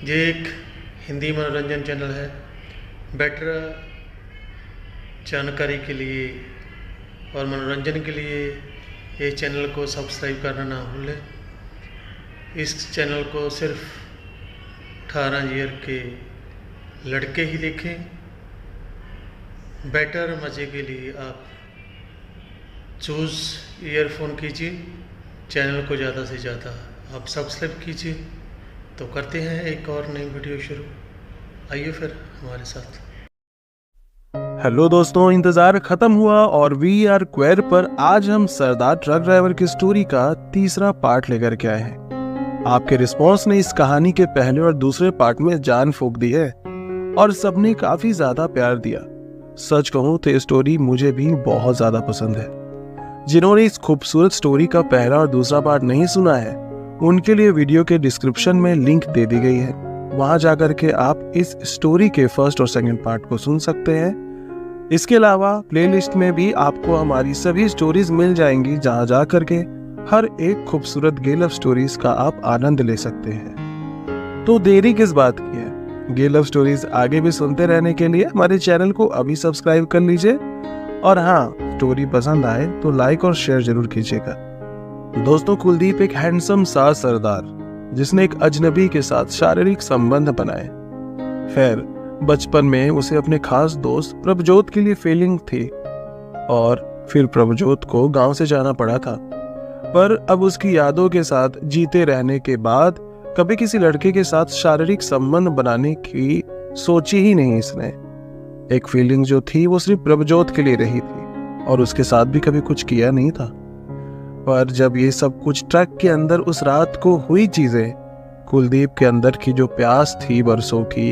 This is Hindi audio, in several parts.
ये एक हिंदी मनोरंजन चैनल है। बेटर जानकारी के लिए और मनोरंजन के लिए ये चैनल को सब्सक्राइब करना ना भूलें। इस चैनल को सिर्फ 18 ईयर के लड़के ही देखें। बेटर मज़े के लिए आप चूज़ ईयरफोन कीजिए। चैनल को ज़्यादा से ज़्यादा आप सब्सक्राइब कीजिए। तो करते हैं एक और नई वीडियो शुरू। आइए फिर हमारे साथ। हेलो दोस्तों, इंतजार खत्म हुआ और वी आर क्वेर पर आज हम सरदार ट्रक ड्राइवर की स्टोरी का तीसरा पार्ट लेकर के आए हैं। आपके रिस्पॉन्स ने इस कहानी के पहले और दूसरे पार्ट में जान फूंक दी है और सबने काफी ज्यादा प्यार दिया। सच कहूं तो ये स्टोरी मुझे भी बहुत ज्यादा पसंद है। जिन्होंने इस खूबसूरत स्टोरी का पहला और दूसरा पार्ट नहीं सुना है, उनके लिए वीडियो के डिस्क्रिप्शन में लिंक दे दी गई है। वहां जाकर के आप इस स्टोरी के फर्स्ट और सेकंड पार्ट को सुन सकते हैं। इसके अलावा प्लेलिस्ट में भी आपको हमारी सभी स्टोरीज मिल जाएंगी, जहां जाकर के हर एक खूबसूरत गे लव स्टोरीज का आप आनंद ले सकते हैं। तो देरी किस बात की है? गे लव स्टोरीज आगे भी सुनते रहने के लिए हमारे चैनल को अभी सब्सक्राइब कर लीजिए और हाँ, स्टोरी पसंद आए तो लाइक और शेयर जरूर कीजिएगा। दोस्तों, कुलदीप एक हैंडसम सा सरदार जिसने एक अजनबी के साथ शारीरिक संबंध बनाए। खैर, बचपन में उसे अपने खास दोस्त प्रभजोत के लिए फीलिंग थी और फिर प्रभजोत को गांव से जाना पड़ा था। पर अब उसकी यादों के साथ जीते रहने के बाद कभी किसी लड़के के साथ शारीरिक संबंध बनाने की सोची ही नहीं इसने। एक फीलिंग जो थी वो सिर्फ प्रभजोत के लिए रही थी और उसके साथ भी कभी कुछ किया नहीं था। पर जब ये सब कुछ ट्रक के अंदर उस रात को हुई चीजें, कुलदीप के अंदर की जो प्यास थी बरसों की,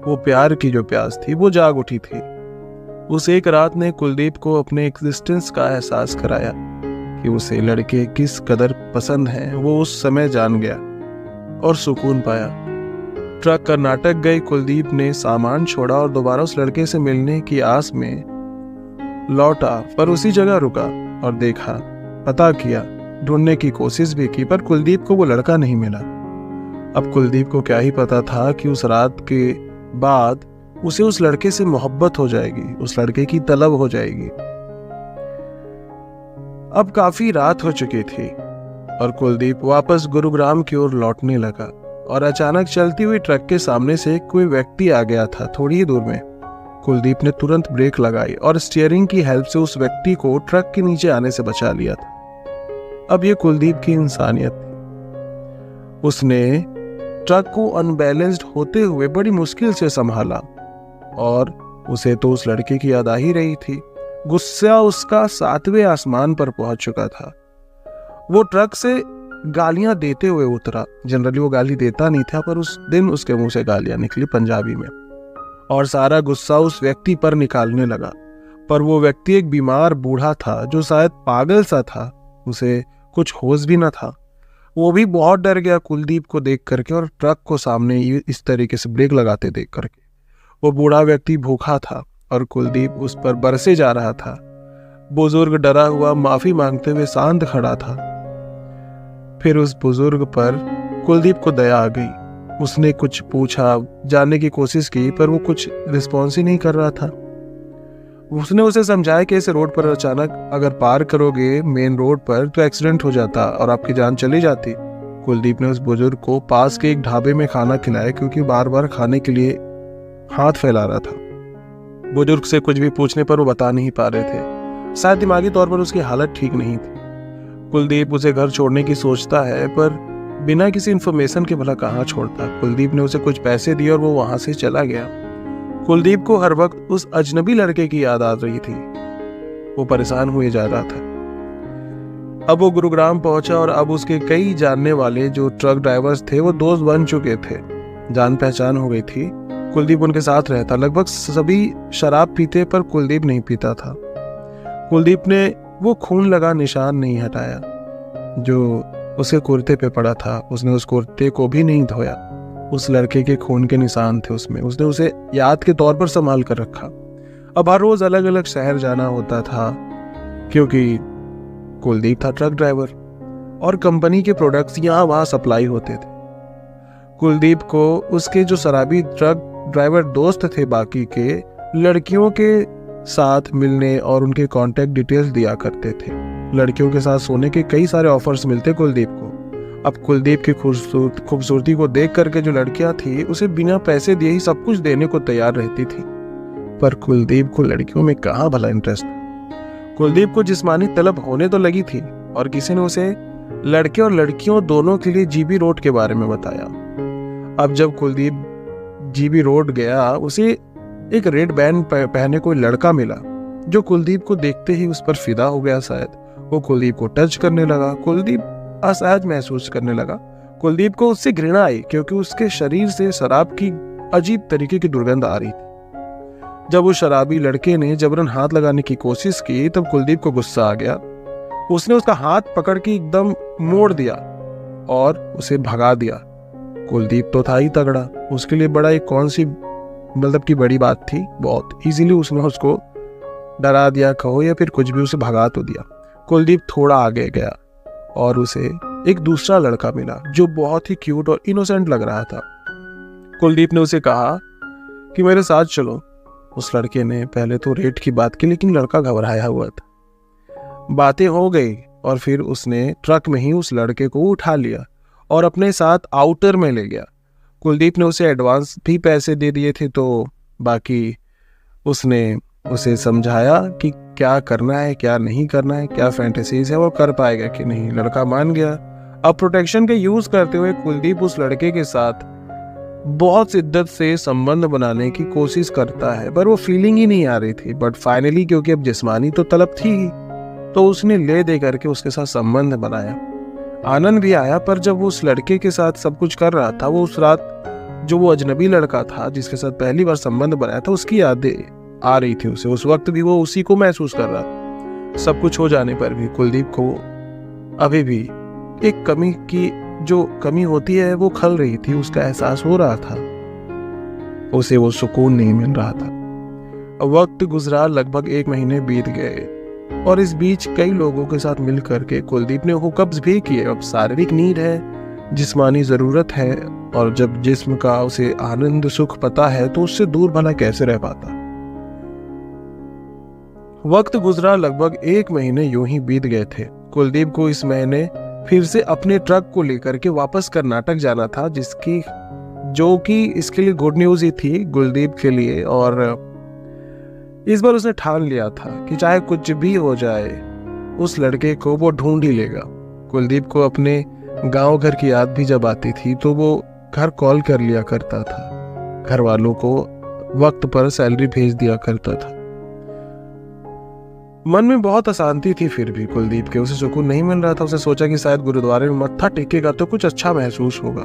वो प्यार की जो प्यास थी वो जाग उठी थी। उस एक रात ने कुलदीप को अपने एग्जिस्टेंस का एहसास कराया कि उसे लड़के किस कदर पसंद हैं। वो उस समय जान गया और सुकून पाया। ट्रक कर्नाटक गई कुलदीप ने सामान छोड़ा और दोबारा उस लड़के से मिलने की आस में लौटा, पर उसी जगह रुका और देखा, पता किया, ढूंढने की कोशिश भी की, पर कुलदीप को वो लड़का नहीं मिला। अब कुलदीप को क्या ही पता था कि उस रात के बाद उसे उस लड़के से मोहब्बत हो जाएगी, उस लड़के की तलब हो जाएगी। अब काफी रात हो चुकी थी और कुलदीप वापस गुरुग्राम की ओर लौटने लगा और अचानक चलती हुई ट्रक के सामने से कोई व्यक्ति आ गया था थोड़ी ही दूर में। कुलदीप ने तुरंत ब्रेक लगाई और स्टीयरिंग की हेल्प से उस व्यक्ति को ट्रक के नीचे आने से बचा लिया था। अब ये कुलदीप की इंसानियत थी। उसने ट्रक को अनबैलेंस्ड होते हुए बड़ी मुश्किल से संभाला और उसे तो उस लड़के की याद आ ही रही थी। गुस्सा उसका 7वें आसमान पर पहुंच चुका था। वो ट्रक से गालियां देते हुए उतरा। जनरली वो गाली देता नहीं था, पर उस दिन उसके मुंह से गालियां निकली पंजाबी में और सारा गुस्सा उस व्यक्ति पर निकालने लगा। पर वो व्यक्ति एक बीमार बूढ़ा था जो शायद पागल सा था। उसे कुछ होश भी न था। वो भी बहुत डर गया कुलदीप को देख करके और ट्रक को सामने इस तरीके से ब्रेक लगाते देख करके। वो बूढ़ा व्यक्ति भूखा था और कुलदीप उस पर बरसे जा रहा था। बुजुर्ग डरा हुआ माफी मांगते हुए शांत खड़ा था। फिर उस बुजुर्ग पर कुलदीप को दया आ गई। उसने कुछ पूछा, जानने की कोशिश की, पर वो कुछ रिस्पॉन्स ही नहीं कर रहा था। उसने उसे समझाया कि इस रोड पर अचानक अगर पार करोगे मेन रोड पर तो एक्सीडेंट हो जाता और आपकी जान चली जाती। कुलदीप ने उस बुजुर्ग को पास के एक ढाबे में खाना खिलाया, क्योंकि बार बार खाने के लिए हाथ फैला रहा था। बुजुर्ग से कुछ भी पूछने पर वो बता नहीं पा रहे थे। शायद दिमागी तौर पर उसकी हालत ठीक नहीं थी। कुलदीप उसे घर छोड़ने की सोचता है, पर बिना किसी इन्फॉर्मेशन के भला कहाँ छोड़ता। कुलदीप ने उसे कुछ पैसे दिए और वो वहां से चला गया। कुलदीप को हर वक्त उस अजनबी लड़के की याद आ रही थी। वो परेशान हुए जा रहा था। अब वो गुरुग्राम पहुंचा और अब उसके कई जानने वाले जो ट्रक ड्राइवर्स थे वो दोस्त बन चुके थे। जान पहचान हो गई थी। कुलदीप उनके साथ रहता। लगभग सभी शराब पीते, पर कुलदीप नहीं पीता था। कुलदीप ने वो खून लगा निशान नहीं हटाया जो उसके कुर्ते पे पड़ा था। उसने उस कुर्ते को भी नहीं धोया। उस लड़के के खून के निशान थे उसमें। उसने उसे याद के तौर पर संभाल कर रखा। अब हर रोज अलग अलग शहर जाना होता था, क्योंकि कुलदीप था ट्रक ड्राइवर और कंपनी के प्रोडक्ट्स यहाँ वहाँ सप्लाई होते थे। कुलदीप को उसके जो शराबी ट्रक ड्राइवर दोस्त थे बाकी के, लड़कियों के साथ मिलने और उनके कांटेक्ट डिटेल्स दिया करते थे। लड़कियों के साथ सोने के कई सारे ऑफर्स मिलते कुलदीप को। अब कुलदीप की खूबसूरती को देख करके जो लड़कियां थी उसे बिना पैसे दिए ही सब कुछ देने को तैयार रहती थी, पर कुलदीप को लड़कियों में कहाँ भला इंटरेस्ट। कुलदीप को जिस्मानी तलब होने तो लगी थी और किसी ने उसे लड़के और लड़कियों दोनों के लिए जीबी रोड के बारे में बताया। अब जब कुलदीप जीबी रोड गया, उसे एक रेड बैंड पहने कोई लड़का मिला जो कुलदीप को देखते ही उस पर फिदा हो गया। शायद वो कुलदीप को टच करने लगा। कुलदीप असहज महसूस करने लगा। कुलदीप को उससे घृणा आई क्योंकि उसके शरीर से शराब की अजीब तरीके की दुर्गंध आ रही थी। जब उस शराबी लड़के ने जबरन हाथ लगाने की कोशिश की तब कुलदीप को गुस्सा आ गया। उसने उसका हाथ पकड़ के एकदम मोड़ दिया और उसे भगा दिया। कुलदीप तो था ही तगड़ा, उसके लिए बड़ा एक कौन सी मतलब की बड़ी बात थी। बहुत इजीली उसने उसको डरा दिया कहो या फिर कुछ भी, उसे भगा तो दिया। कुलदीप थोड़ा आगे गया और उसे एक दूसरा लड़का मिला जो बहुत ही क्यूट और इनोसेंट लग रहा था। कुलदीप ने उसे कहा कि मेरे साथ चलो। उस लड़के ने पहले तो रेट की बात की, लेकिन लड़का घबराया हुआ था। बातें हो गई और फिर उसने ट्रक में ही उस लड़के को उठा लिया और अपने साथ आउटर में ले गया। कुलदीप ने उसे एडवांस भी पैसे दे दिए थे, तो बाकी उसने उसे समझाया कि क्या करना है क्या नहीं करना है, क्या फैंटेसीज है वो कर पाएगा कि नहीं। लड़का मान गया। अब प्रोटेक्शन का यूज करते हुए कुलदीप उस लड़के के साथ बहुत शिद्दत से संबंध बनाने की कोशिश करता है, पर वो फीलिंग ही नहीं आ रही थी। बट फाइनली क्योंकि अब जिस्मानी तो तलब थी ही, तो उसने ले दे करके उसके साथ संबंध बनाया। आनंद भी आया, पर जब वो उस लड़के के साथ सब कुछ कर रहा था, वो उस रात जो वो अजनबी लड़का था जिसके साथ पहली बार संबंध बनाया था उसकी यादें आ रही थी उसे। उस वक्त भी वो उसी को महसूस कर रहा था। सब कुछ हो जाने पर भी कुलदीप को अभी भी एक कमी की जो कमी होती है वो खल रही थी, उसका एहसास हो रहा था। उसे वो सुकून नहीं मिल रहा था। वक्त गुजरा, लगभग 1 महीने बीत गए और इस बीच कई लोगों के साथ मिल करके कुलदीप ने हुक्म्स भी किए। अब शारीरिक नीड है, जिस्मानी जरूरत है, और जब जिस्म का उसे आनंद सुख पता है तो उससे दूर भला कैसे रह पाता। वक्त गुजरा, लगभग 1 महीने यूं ही बीत गए थे। कुलदीप को इस महीने फिर से अपने ट्रक को लेकर के वापस कर्नाटक जाना था, जो कि इसके लिए गुड न्यूज ही थी कुलदीप के लिए। और इस बार उसने ठान लिया था कि चाहे कुछ भी हो जाए उस लड़के को वो ढूंढ ही लेगा। कुलदीप को अपने गांव घर की याद भी जब आती थी तो वो घर कॉल कर लिया करता था, घर वालों को वक्त पर सैलरी भेज दिया करता था। मन में बहुत अशांति थी फिर भी कुलदीप के, उसे सुकून नहीं मिल रहा था। उसने सोचा कि शायद गुरुद्वारे में मत्था टेकेगा तो कुछ अच्छा महसूस होगा।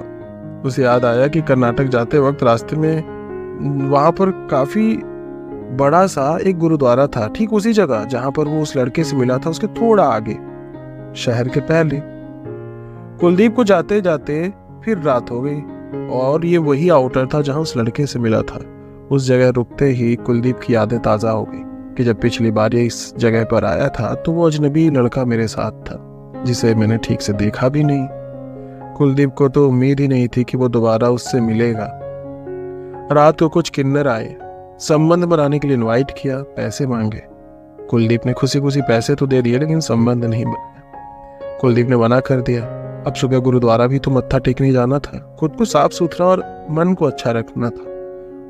उसे याद आया कि कर्नाटक जाते वक्त रास्ते में वहां पर काफी बड़ा सा एक गुरुद्वारा था, ठीक उसी जगह जहां पर वो उस लड़के से मिला था, उसके थोड़ा आगे, शहर के पहले। कुलदीप को जाते जाते फिर रात हो गई और ये वही आउटर था जहां उस लड़के से मिला था। उस जगह रुकते ही कुलदीप की यादें ताजा हो गई कि जब पिछली बार ये इस जगह पर आया था तो वो अजनबी लड़का मेरे साथ था जिसे मैंने ठीक से देखा भी नहीं। कुलदीप को तो उम्मीद ही नहीं थी कि वो दोबारा उससे मिलेगा। रात को कुछ किन्नर आए, संबंध बनाने के लिए इनवाइट किया, पैसे मांगे। कुलदीप ने खुशी खुशी पैसे तो दे दिए लेकिन संबंध नहीं बनाया। कुलदीप ने मना कर दिया। अब सुबह गुरुद्वारा भी तो मत्था टेकने जाना था, खुद को साफ सुथरा और मन को अच्छा रखना था।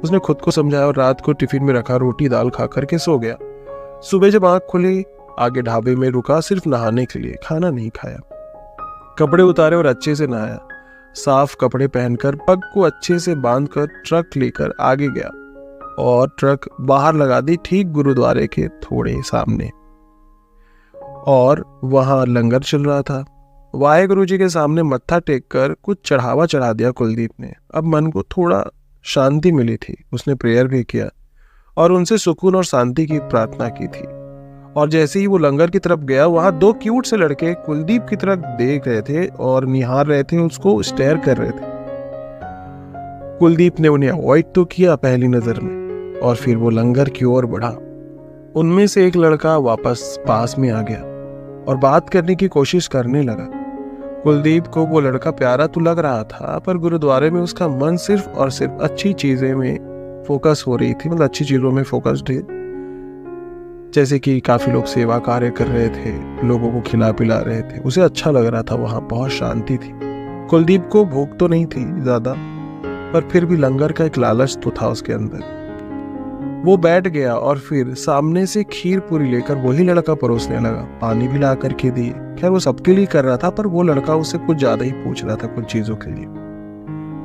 उसने खुद को समझाया और रात को टिफिन में रखा रोटी दाल खा करके सो गया। सुबह जब आंख खुली, आगे ढाबे में रुका सिर्फ नहाने के लिए, खाना नहीं खाया। कपड़े उतारे और अच्छे से नहाया। साफ कपड़े पहनकर पग को अच्छे से बांधकर ट्रक लेकर आगे गया और ट्रक बाहर लगा दी ठीक गुरुद्वारे के थोड़े सामने। और वहां लंगर चल रहा था। वाहेगुरु जी के सामने मत्था टेक कर कुछ चढ़ावा चढ़ा दिया कुलदीप ने। अब मन को थोड़ा शांति मिली थी। उसने प्रेयर भी किया और उनसे सुकून और शांति की प्रार्थना की थी। और जैसे ही वो लंगर की तरफ गया, वहां 2 क्यूट से लड़के कुलदीप की तरफ देख रहे थे और निहार रहे थे, उसको स्टेयर कर रहे थे। कुलदीप ने उन्हें अवॉइड तो किया पहली नजर में और फिर वो लंगर की ओर बढ़ा। उनमें से एक लड़का वापस पास में आ गया और बात करने की कोशिश करने लगा। कुलदीप को वो लड़का प्यारा तो लग रहा था, पर गुरुद्वारे में उसका मन सिर्फ और सिर्फ अच्छी चीजें में फोकस हो रही थी, मतलब अच्छी चीजों में फोकस्ड है। जैसे कि काफी लोग सेवा कार्य कर रहे थे, लोगों को खिला पिला रहे थे, उसे अच्छा लग रहा था, वहां बहुत शांति थी। कुलदीप को भूख तो नहीं थी ज्यादा, पर फिर भी लंगर का एक लालच तो था उसके अंदर। वो बैठ गया और फिर सामने से खीर पूरी लेकर वही लड़का परोसने लगा, पानी भी ला करके दिए। खैर वो सबके लिए कर रहा था, पर वो लड़का उससे कुछ ज्यादा ही पूछ रहा था कुछ चीजों के लिए।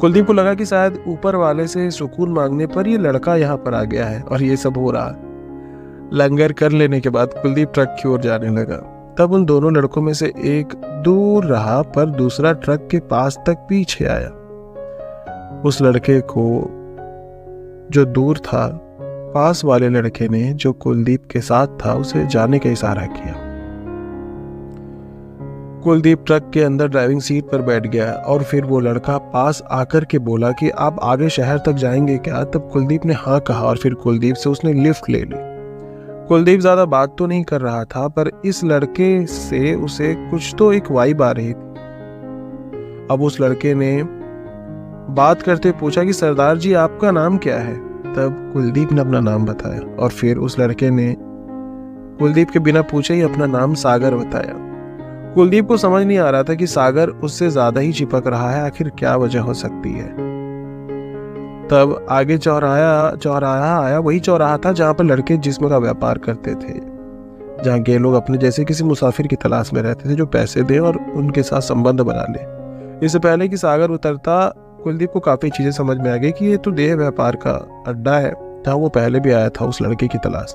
कुलदीप को लगा कि शायद ऊपर वाले से सुकून मांगने पर ये लड़का यहाँ पर आ गया है और ये सब हो रहा है। लंगर कर लेने के बाद कुलदीप ट्रक की ओर जाने लगा। तब उन दोनों लड़कों में से एक दूर रहा, पर दूसरा ट्रक के पास तक पीछे आया। उस लड़के को जो दूर था, पास वाले लड़के ने जो कुलदीप के साथ था उसे जाने का इशारा किया। कुलदीप ट्रक के अंदर ड्राइविंग सीट पर बैठ गया और फिर वो लड़का पास आकर के बोला कि आप आगे शहर तक जाएंगे क्या? तब कुलदीप ने हाँ कहा और फिर कुलदीप से उसने लिफ्ट ले ली। कुलदीप ज्यादा बात तो नहीं कर रहा था, पर इस लड़के से उसे कुछ तो एक वाइब आ रही थी। अब उस लड़के ने बात करते पूछा कि सरदार जी आपका नाम क्या है? तब कुलदीप ने अपना नाम बताया और फिर उस लड़के ने कुलदीप के बिना पूछे ही अपना नाम सागर बताया। कुलदीप को समझ नहीं आ रहा था कि सागर उससे ज्यादा ही चिपक रहा है, आखिर क्या वजह हो सकती है। तब आगे चौराहा आया, वही चौराहा था जहां पर लड़के जिस्म का व्यापार करते थे, जहां के लोग अपने जैसे किसी मुसाफिर की तलाश में रहते थे जो पैसे दे और उनके साथ संबंध बना ले। इससे पहले कि सागर उतरता, कुलदीप को काफी चीजें समझ में आ गई कि ये तो देह व्यापार का अड्डा है जहां वो पहले भी आया था उस लड़के की तलाश।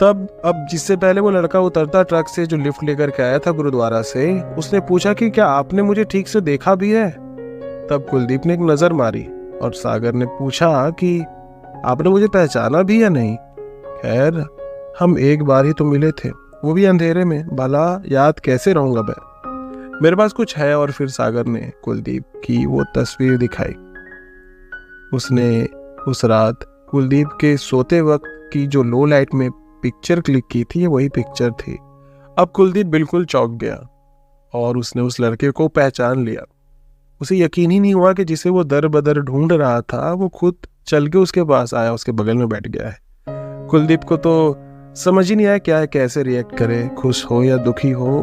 तब अब जिससे पहले वो लड़का उतरता ट्रक से, जो लिफ्ट लेकर के आया था गुरुद्वारा से, उसने पूछा कि क्या आपने मुझे ठीक से देखा भी है? तब कुलदीप ने एक नजर मारी और सागर ने पूछा कि आपने मुझे पहचाना भी या नहीं? खैर हम एक बार ही तो मिले थे, वो भी अंधेरे में, भला याद कैसे रहूंगा मैं? मेरे पास कुछ है। और फिर सागर ने कुलदीप की वो तस्वीर दिखाई। उसने उस रात कुलदीप के सोते वक्त की जो लो लाइट में पिक्चर क्लिक की थी, वही पिक्चर थी। अब कुलदीप बिल्कुल चौंक गया और उसने उस लड़के को पहचान लिया। उसे यकीन ही नहीं हुआ कि जिसे वो दर बदर ढूंढ रहा था वो खुद चल के उसके पास आया, उसके बगल में बैठ गया है। कुलदीप को तो समझ ही नहीं आया क्या है, कैसे रिएक्ट करे, खुश हो या दुखी हो।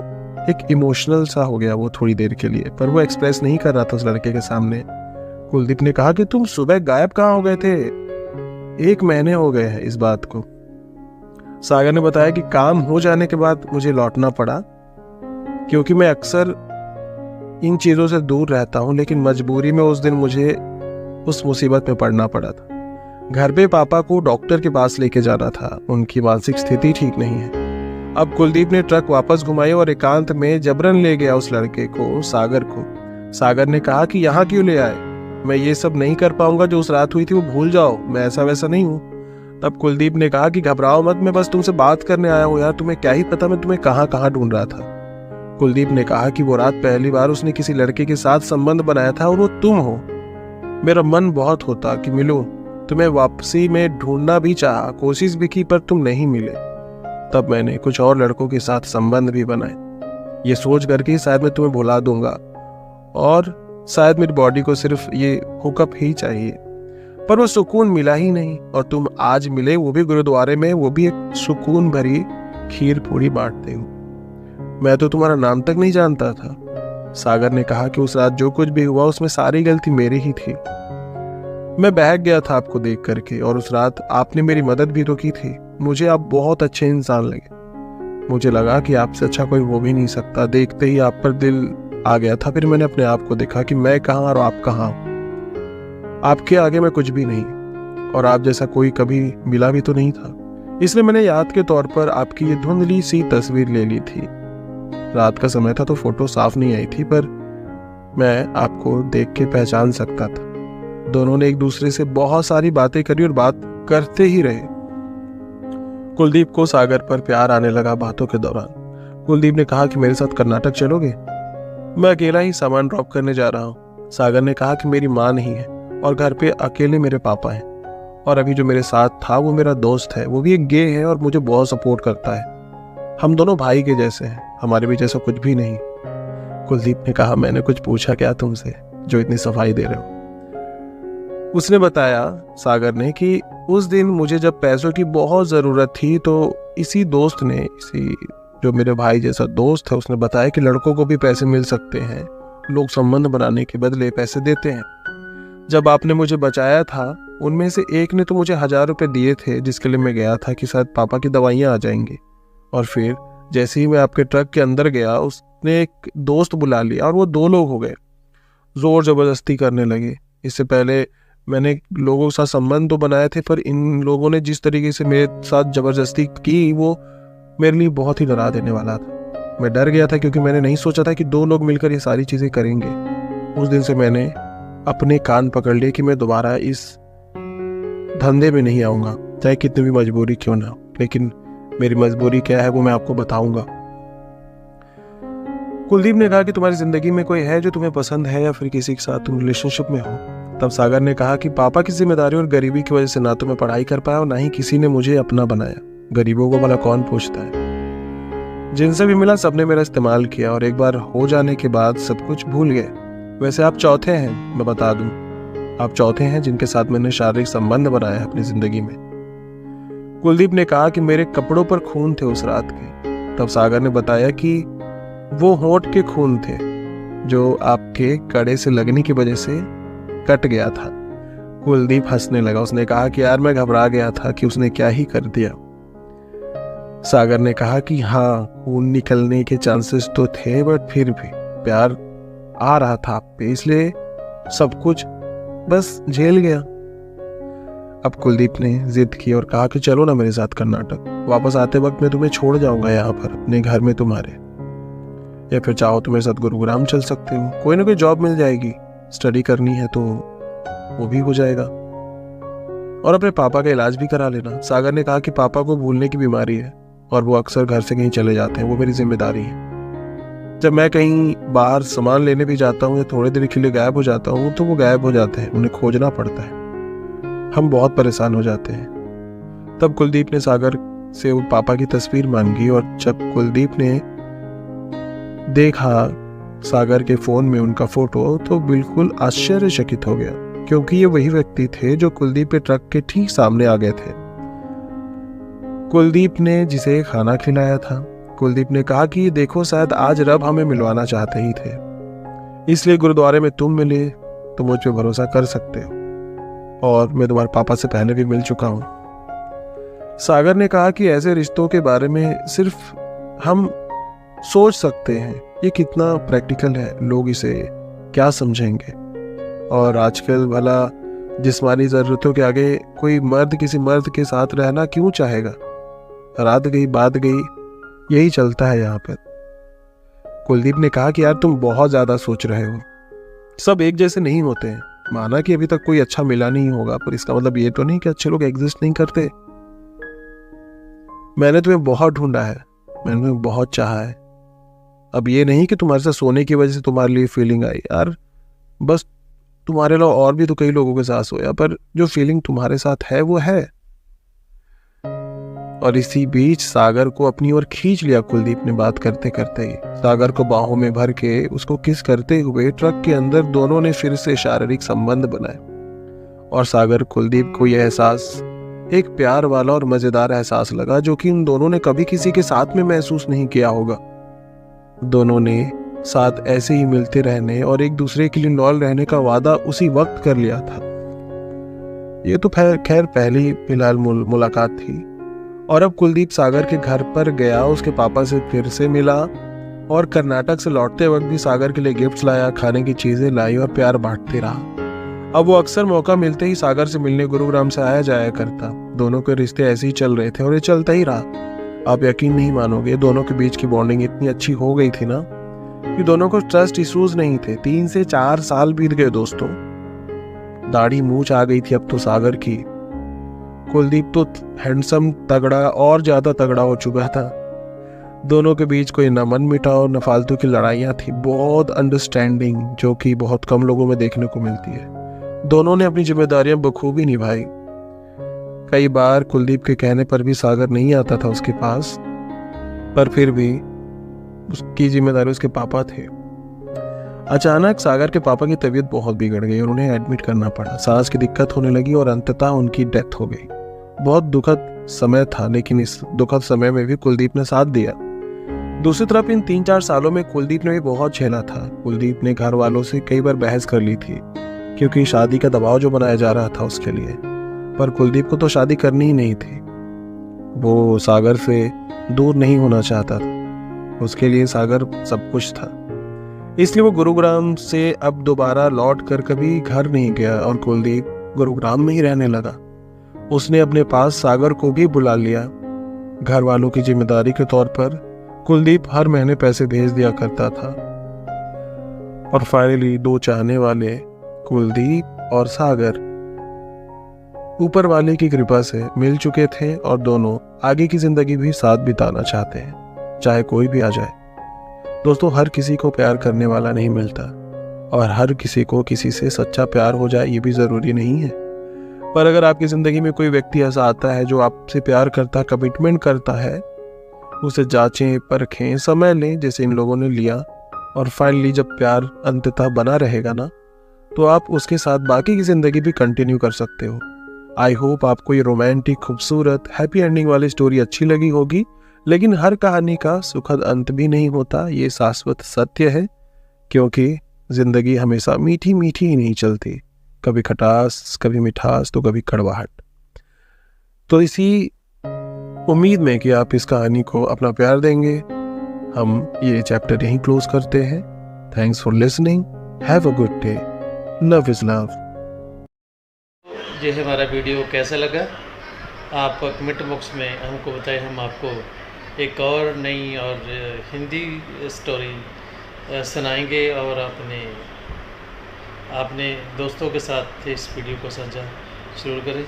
एक इमोशनल सा हो गया वो थोड़ी देर के लिए, पर वो एक्सप्रेस नहीं कर रहा था उस लड़के के सामने। कुलदीप ने कहा कि तुम सुबह गायब कहाँ हो गए थे? 1 महीने हो गए हैं इस बात को। सागर ने बताया कि काम हो जाने के बाद मुझे लौटना पड़ा, क्योंकि मैं अक्सर इन चीजों से दूर रहता हूं, लेकिन मजबूरी में उस दिन मुझे उस मुसीबत में पड़ना पड़ा था। घर पे पापा को डॉक्टर के पास लेके जाना था, उनकी मानसिक स्थिति ठीक नहीं है। अब कुलदीप ने ट्रक वापस घुमाई और एकांत में जबरन ले गया उस लड़के को, सागर को। सागर ने कहा कि यहाँ क्यों ले आए? मैं ये सब नहीं कर पाऊंगा, जो उस रात हुई थी वो भूल जाओ, मैं ऐसा वैसा नहीं हूँ। तब कुलदीप ने कहा कि घबराओ मत, मैं बस तुमसे बात करने आया हूँ यार, तुम्हें क्या ही पता मैं तुम्हें कहाँ कहाँ ढूंढ रहा था। कुलदीप ने कहा कि वो रात पहली बार उसने किसी लड़के के साथ संबंध बनाया था और वो तुम हो। मेरा मन बहुत होता कि मिलूं, तुम्हें वापसी में ढूंढना भी चाहा, कोशिश भी की, पर तुम नहीं मिले। तब मैंने कुछ और लड़कों के साथ संबंध भी बनाए, ये सोच करके शायद मैं तुम्हें भुला दूंगा और शायद मेरी बॉडी को सिर्फ ये हुकअप ही चाहिए। पर वो सुकून मिला ही नहीं, और तुम आज मिले, वो भी गुरुद्वारे में, वो भी एक सुकून भरी खीर पूरी बांटते हो। मैं तो तुम्हारा नाम तक नहीं जानता था। सागर ने कहा कि उस रात जो कुछ भी हुआ उसमें सारी गलती मेरी ही थी। मैं बहक गया था आपको देख करके, और उस रात आपने मेरी मदद भी तो की थी। मुझे आप बहुत अच्छे इंसान लगे। मुझे लगा कि आपसे अच्छा कोई हो भी नहीं सकता। देखते ही आप पर दिल आ गया था। फिर मैंने अपने आप को देखा कि मैं कहाँ और आप कहाँ। आपके आगे मैं कुछ भी नहीं, और आप जैसा कोई कभी मिला भी तो नहीं था। इसलिए मैंने याद के तौर पर आपकी ये धुंधली सी तस्वीर ले ली थी। रात का समय था तो फोटो साफ नहीं आई थी, पर मैं आपको देख के पहचान सकता था। दोनों ने एक दूसरे से बहुत सारी बातें करी और बात करते ही रहे। कुलदीप को सागर पर प्यार आने लगा बातों के दौरान। कुलदीप ने कहा कि मेरे साथ कर्नाटक चलोगे? मैं अकेला ही सामान ड्रॉप करने जा रहा हूँ। सागर ने कहा कि मेरी माँ नहीं है और घर पे अकेले मेरे पापा हैं, और अभी जो मेरे साथ था वो मेरा दोस्त है, वो भी एक गे है और मुझे बहुत सपोर्ट करता है। हम दोनों भाई के जैसे हैं, हमारे बीच ऐसा कुछ भी नहीं। कुलदीप ने कहा, मैंने कुछ पूछा क्या तुमसे जो इतनी सफाई दे रहे हो? उसने बताया, सागर ने, कि उस दिन मुझे जब पैसों की बहुत ज़रूरत थी तो इसी दोस्त ने, इसी जो मेरे भाई जैसा दोस्त है, उसने बताया कि लड़कों को भी पैसे मिल सकते हैं, लोग संबंध बनाने के बदले पैसे देते हैं। जब आपने मुझे बचाया था, उनमें से एक ने तो मुझे 1000 रुपये दिए थे, जिसके लिए मैं गया था कि शायद पापा की दवाइयाँ आ जाएंगी। और फिर जैसे ही मैं आपके ट्रक के अंदर गया, उसने एक दोस्त बुला लिया और वो 2 लोग हो गए, ज़ोर ज़बरदस्ती करने लगे। इससे पहले मैंने लोगों के साथ संबंध तो बनाए थे, पर इन लोगों ने जिस तरीके से मेरे साथ ज़बरदस्ती की, वो मेरे लिए बहुत ही डरा देने वाला था। मैं डर गया था क्योंकि मैंने नहीं सोचा था कि 2 लोग मिलकर ये सारी चीज़ें करेंगे। उस दिन से मैंने अपने कान पकड़ लिए कि मैं दोबारा इस धंधे में नहीं आऊँगा, चाहे कितनी भी मजबूरी क्यों ना हो। लेकिन मेरी मजबूरी क्या है वो मैं आपको बताऊंगा। कुलदीप ने कहा कि तुम्हारी जिंदगी में कोई है जो तुम्हें पसंद है या फिर किसी के साथ तुम रिलेशनशिप में हो? तब सागर ने कहा कि पापा की जिम्मेदारी और गरीबी की वजह से ना तो मैं पढ़ाई कर पाया और ना ही किसी ने मुझे अपना बनाया। गरीबों को भला कौन पूछता है? जिनसे भी मिला सबने मेरा इस्तेमाल किया और एक बार हो जाने के बाद सब कुछ भूल गए। वैसे आप चौथे हैं, मैं बता दूं, आप चौथे हैं जिनके साथ मैंने शारीरिक संबंध बनाया अपनी जिंदगी में। कुलदीप ने कहा कि मेरे कपड़ों पर खून थे उस रात के। तब सागर ने बताया कि वो होंठ के खून थे जो आपके कड़े से लगने की वजह से कट गया था। कुलदीप हंसने लगा। उसने कहा कि यार मैं घबरा गया था कि उसने क्या ही कर दिया। सागर ने कहा कि हाँ, खून निकलने के चांसेस तो थे, बट फिर भी प्यार आ रहा था आप पे, इसलिए सब कुछ बस झेल गया। अब कुलदीप ने जिद की और कहा कि चलो ना मेरे साथ कर्नाटक, वापस आते वक्त मैं तुम्हें छोड़ जाऊंगा यहाँ पर अपने घर में तुम्हारे, या फिर चाहो तो मेरे साथ गुरुग्राम चल सकते हो, कोई ना कोई जॉब मिल जाएगी, स्टडी करनी है तो वो भी हो जाएगा, और अपने पापा का इलाज भी करा लेना। सागर ने कहा कि पापा को भूलने की बीमारी है और वो अक्सर घर से कहीं चले जाते हैं, वो मेरी जिम्मेदारी है। जब मैं कहीं बाहर सामान लेने भी जाता हूँ या थोड़ी देर के लिए गायब हो जाता हूँ तो वो गायब हो जाते हैं, उन्हें खोजना पड़ता है, हम बहुत परेशान हो जाते हैं। तब कुलदीप ने सागर से वो पापा की तस्वीर मांगी और जब कुलदीप ने देखा सागर के फोन में उनका फोटो तो बिल्कुल आश्चर्यचकित हो गया, क्योंकि ये वही व्यक्ति थे जो कुलदीप के ट्रक के ठीक सामने आ गए थे। कुलदीप ने जिसे खाना खिलाया था। कुलदीप ने कहा कि देखो, शायद आज रब हमें मिलवाना चाहते ही थे, इसलिए गुरुद्वारे में तुम मिले तो मुझ पे भरोसा कर सकते हो, और मैं तुम्हारे पापा से पहले भी मिल चुका हूं। सागर ने कहा कि ऐसे रिश्तों के बारे में सिर्फ हम सोच सकते हैं, ये कितना प्रैक्टिकल है, लोग इसे क्या समझेंगे, और आजकल भला जिस्मानी ज़रूरतों के आगे कोई मर्द किसी मर्द के साथ रहना क्यों चाहेगा? रात गई बात गई, यही चलता है यहाँ पर। कुलदीप ने कहा कि यार तुम बहुत ज़्यादा सोच रहे हो, सब एक जैसे नहीं होते हैं। माना कि अभी तक कोई अच्छा मिला नहीं होगा, पर इसका मतलब ये तो नहीं कि अच्छे लोग एग्जिस्ट नहीं करते। मैंने तुम्हें बहुत ढूंढा है, मैंने तुम्हें बहुत चाहा है। अब ये नहीं कि तुम्हारे साथ सोने की वजह से तुम्हारे लिए फीलिंग आई, यार बस तुम्हारे अलावा और भी तो कई लोगों के साथ सोया, पर जो फीलिंग तुम्हारे साथ है वो है। और इसी बीच सागर को अपनी ओर खींच लिया कुलदीप ने बात करते करते ही। सागर को बाहों में भर के उसको किस करते हुए ट्रक के अंदर दोनों ने फिर से शारीरिक संबंध बनाए, और सागर कुलदीप को यह एहसास एक प्यार वाला और मजेदार एहसास लगा जो कि इन दोनों ने कभी किसी के साथ में महसूस नहीं किया होगा। दोनों ने साथ ऐसे ही मिलते रहने और एक दूसरे के लिए लॉयल रहने का वादा उसी वक्त कर लिया था। ये तो खैर पहली फिलहाल मुलाकात थी, और अब कुलदीप सागर के घर पर गया, उसके पापा से फिर से मिला, और कर्नाटक से लौटते वक्त भी सागर के लिए गिफ्ट्स लाया, खाने की चीजें लाई और प्यार बांटते रहा। अब वो अक्सर मौका मिलते ही सागर से मिलने गुरुग्राम से आया जाया करता। दोनों के रिश्ते ऐसे ही चल रहे थे और ये चलता ही रहा। आप यकीन नहीं मानोगे, दोनों के बीच की बॉन्डिंग इतनी अच्छी हो गई थी ना कि दोनों को ट्रस्ट इश्यूज नहीं थे। 3 से 4 साल बीत गए दोस्तों, दाढ़ी मूंछ आ गई थी अब तो सागर की। कुलदीप तो हैंडसम, तगड़ा और ज्यादा तगड़ा हो चुका था। दोनों के बीच कोई न मन मिटाव न फालतू की लड़ाइयाँ थी, बहुत अंडरस्टैंडिंग, जो कि बहुत कम लोगों में देखने को मिलती है। दोनों ने अपनी जिम्मेदारियां बखूबी निभाई। कई बार कुलदीप के कहने पर भी सागर नहीं आता था उसके पास, पर फिर भी उसकी जिम्मेदारी उसके पापा थे। अचानक सागर के पापा की तबीयत बहुत बिगड़ गई और उन्हें एडमिट करना पड़ा। सांस की दिक्कत होने लगी और अंततः उनकी डेथ हो गई। बहुत दुखद समय था, लेकिन इस दुखद समय में भी कुलदीप ने साथ दिया। दूसरी तरफ इन 3-4 सालों में कुलदीप ने भी बहुत झेला था। कुलदीप ने घर वालों से कई बार बहस कर ली थी, क्योंकि शादी का दबाव जो बनाया जा रहा था उसके लिए। पर कुलदीप को तो शादी करनी ही नहीं थी। वो सागर से दूर नहीं होना चाहता था, उसके लिए सागर सब कुछ था। इसलिए वो गुरुग्राम से अब दोबारा लौट कर कभी घर नहीं गया और कुलदीप गुरुग्राम में ही रहने लगा। उसने अपने पास सागर को भी बुला लिया। घर वालों की जिम्मेदारी के तौर पर कुलदीप हर महीने पैसे भेज दिया करता था। और फाइनली 2 चाहने वाले कुलदीप और सागर ऊपर वाले की कृपा से मिल चुके थे और दोनों आगे की जिंदगी भी साथ बिताना चाहते हैं, चाहे कोई भी आ जाए। दोस्तों, हर किसी को प्यार करने वाला नहीं मिलता और हर किसी को किसी से सच्चा प्यार हो जाए ये भी ज़रूरी नहीं है। पर अगर आपकी ज़िंदगी में कोई व्यक्ति ऐसा आता है जो आपसे प्यार करता, कमिटमेंट करता है, उसे जांचें, परखें, समय लें जैसे इन लोगों ने लिया। और फाइनली जब प्यार अंततः बना रहेगा ना, तो आप उसके साथ बाकी की ज़िंदगी भी कंटिन्यू कर सकते हो। आई होप आपको ये रोमांटिक, खूबसूरत, हैप्पी एंडिंग वाली स्टोरी अच्छी लगी होगी। लेकिन हर कहानी का सुखद अंत भी नहीं होता, ये शाश्वत सत्य है, क्योंकि जिंदगी हमेशा मीठी मीठी ही नहीं चलती। कभी खटास, कभी मिठास, तो कभी कड़वाहट। तो इसी उम्मीद में कि आप इस कहानी को अपना प्यार देंगे, हम ये चैप्टर यहीं क्लोज करते हैं। Thanks for listening. Have a good day. Love is love. ये हमारा वीडियो कैसा लगा, आप कमेंट बॉक्स में हमको बताएं। हम आपको एक और नई और हिंदी स्टोरी सुनाएंगे और अपने दोस्तों के साथ इस वीडियो को साझा जरूर करें।